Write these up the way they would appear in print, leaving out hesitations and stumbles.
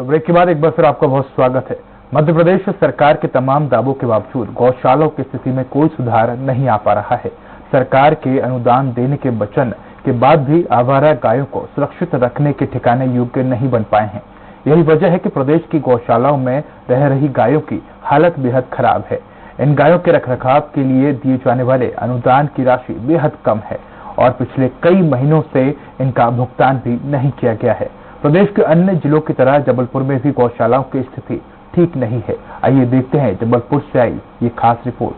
तो ब्रेक के बाद एक बार फिर आपका बहुत स्वागत है। मध्य प्रदेश सरकार के तमाम दावों के बावजूद गौशालाओं की स्थिति में कोई सुधार नहीं आ पा रहा है। सरकार के अनुदान देने के वचन के बाद भी आवारा गायों को सुरक्षित रखने के ठिकाने योग्य नहीं बन पाए हैं। यही वजह है कि प्रदेश की गौशालाओं में रह रही गायों की हालत बेहद खराब है। इन गायों के रखरखाव के लिए दिए जाने वाले अनुदान की राशि बेहद कम है और पिछले कई महीनों से इनका भुगतान भी नहीं किया गया है। प्रदेश के अन्य जिलों की तरह जबलपुर में भी गौशालाओं की स्थिति ठीक नहीं है। आइए देखते हैं जबलपुर से आई ये खास रिपोर्ट।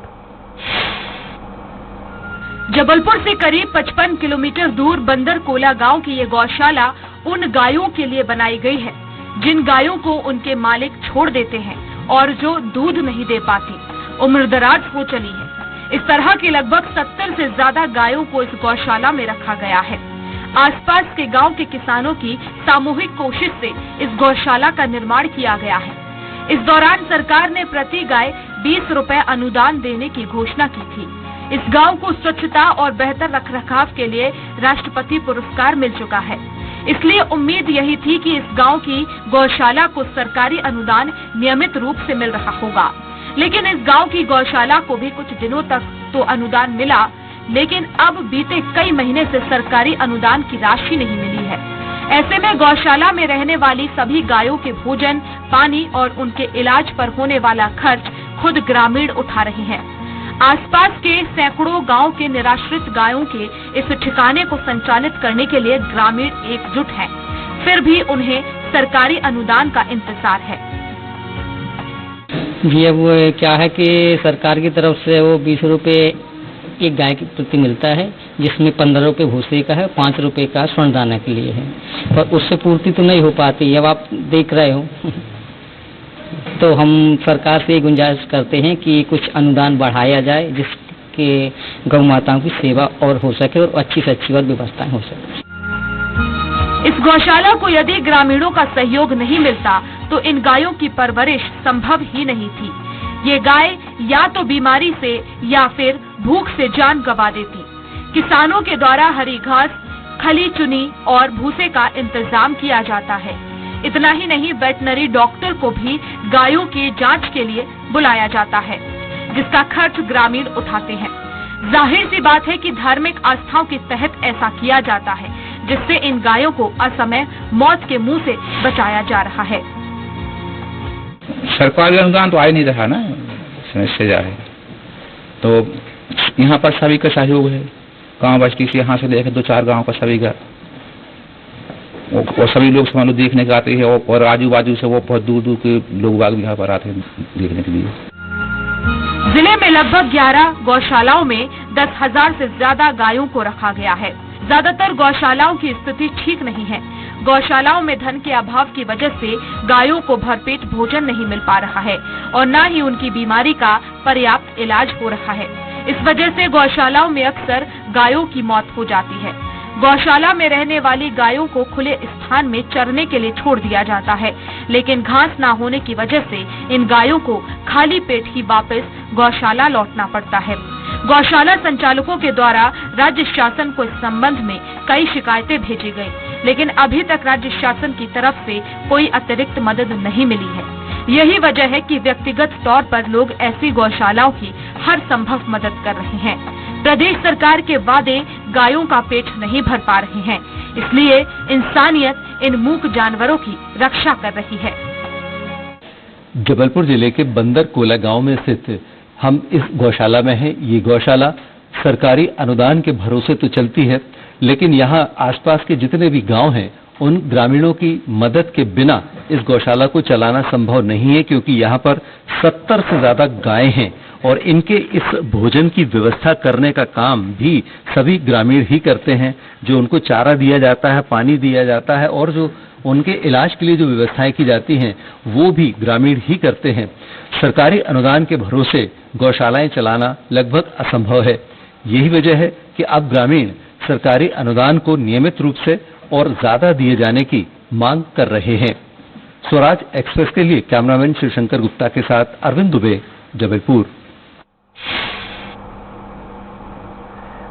जबलपुर से करीब 55 किलोमीटर दूर बंदर कोला गांव की ये गौशाला उन गायों के लिए बनाई गई है जिन गायों को उनके मालिक छोड़ देते हैं और जो दूध नहीं दे पाती, उम्रदराज हो चली है। इस तरह की लगभग 70 से ज्यादा गायों को इस गौशाला में रखा गया है। आसपास के गांव के किसानों की सामूहिक कोशिश से इस गौशाला का निर्माण किया गया है। इस दौरान सरकार ने प्रति गाय 20 रुपए अनुदान देने की घोषणा की थी। इस गांव को स्वच्छता और बेहतर रखरखाव के लिए राष्ट्रपति पुरस्कार मिल चुका है। इसलिए उम्मीद यही थी कि इस गांव की गौशाला को सरकारी अनुदान नियमित रूप से मिल रहा होगा, लेकिन इस गांव की गौशाला को भी कुछ दिनों तक तो अनुदान मिला, लेकिन अब बीते कई महीने से सरकारी अनुदान की राशि नहीं मिली है। ऐसे में गौशाला में रहने वाली सभी गायों के भोजन, पानी और उनके इलाज पर होने वाला खर्च खुद ग्रामीण उठा रहे हैं। आसपास के सैकड़ों गांव के निराश्रित गायों के इस ठिकाने को संचालित करने के लिए ग्रामीण एकजुट हैं, फिर भी उन्हें सरकारी अनुदान का इंतजार है। जी, अब क्या है कि सरकार की तरफ से वो 20 रुपए एक गाय के प्रति मिलता है, जिसमें 15 रुपए भूसे का है, 5 रुपए का स्वर्ण के लिए है, पर उससे पूर्ति तो नहीं हो पाती। अब आप देख रहे हो तो हम सरकार से गुंजाइश करते हैं कि कुछ अनुदान बढ़ाया जाए, जिसके गौ माताओं की सेवा और हो सके और अच्छी से अच्छी और व्यवस्थाएं हो सके। इस गौशाला को यदि ग्रामीणों का सहयोग नहीं मिलता तो इन गायों की परवरिश संभव ही नहीं थी। ये गाय या तो बीमारी से या फिर भूख से जान गंवा देती। किसानों के द्वारा हरी घास, खली चुनी और भूसे का इंतजाम किया जाता है। इतना ही नहीं, वेटनरी डॉक्टर को भी गायों की जांच के लिए बुलाया जाता है, जिसका खर्च ग्रामीण उठाते हैं। जाहिर सी बात है कि धार्मिक आस्थाओं के तहत ऐसा किया जाता है, जिससे इन गायों को असमय मौत के मुंह से बचाया जा रहा है। सरकारी अनुदान तो आ ही नहीं रहा ना, समस्या जा है। तो यहाँ पर सभी का सहयोग है, गाँव बस्ती से यहाँ से लेकर 2-4 गाँव का सभी का, और सभी लोग मान लो देखने के आते हैं, और आजू बाजू से वो बहुत दूर दूर के लोग बाग यहाँ पर आते हैं देखने के लिए। जिले में लगभग 11 गौशालाओं में 10,000 से ज्यादा गायों को रखा गया है। ज्यादातर गौशालाओं की स्थिति ठीक नहीं है। गौशालाओं में धन के अभाव की वजह से गायों को भरपेट भोजन नहीं मिल पा रहा है और न ही उनकी बीमारी का पर्याप्त इलाज हो रहा है। इस वजह से गौशालाओं में अक्सर गायों की मौत हो जाती है। गौशाला में रहने वाली गायों को खुले स्थान में चरने के लिए छोड़ दिया जाता है, लेकिन घास न होने की वजह से इन गायों को खाली पेट ही वापस गौशाला लौटना पड़ता है। गौशाला संचालकों के द्वारा राज्य शासन को इस संबंध में कई शिकायतें भेजी गई, लेकिन अभी तक राज्य शासन की तरफ से कोई अतिरिक्त मदद नहीं मिली है। यही वजह है कि व्यक्तिगत तौर पर लोग ऐसी गौशालाओं की हर संभव मदद कर रहे हैं। प्रदेश सरकार के वादे गायों का पेट नहीं भर पा रहे हैं, इसलिए इंसानियत इन मूक जानवरों की रक्षा कर रही है। जबलपुर जिले के बंदर कोला गांव में स्थित हम इस गौशाला में हैं। ये गौशाला सरकारी अनुदान के भरोसे तो चलती है, लेकिन यहाँ आसपास के जितने भी गांव हैं उन ग्रामीणों की मदद के बिना इस गौशाला को चलाना संभव नहीं है, क्योंकि यहाँ पर 70 से ज्यादा गायें हैं और इनके इस भोजन की व्यवस्था करने का काम भी सभी ग्रामीण ही करते हैं। जो उनको चारा दिया जाता है, पानी दिया जाता है और जो उनके इलाज के लिए जो व्यवस्थाएं की जाती हैं वो भी ग्रामीण ही करते हैं। सरकारी अनुदान के भरोसे गौशालाएं चलाना लगभग असंभव है। यही वजह है कि अब ग्रामीण सरकारी अनुदान को नियमित रूप से और ज्यादा दिए जाने की मांग कर रहे हैं। स्वराज एक्सप्रेस के लिए कैमरामैन शिवशंकर गुप्ता के साथ अरविंद दुबे, जबलपुर।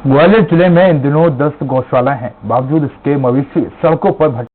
ग्वालियर जिले में इन दिनों 10 गौशालाएं हैं, बावजूद इसके मवेशी सड़कों पर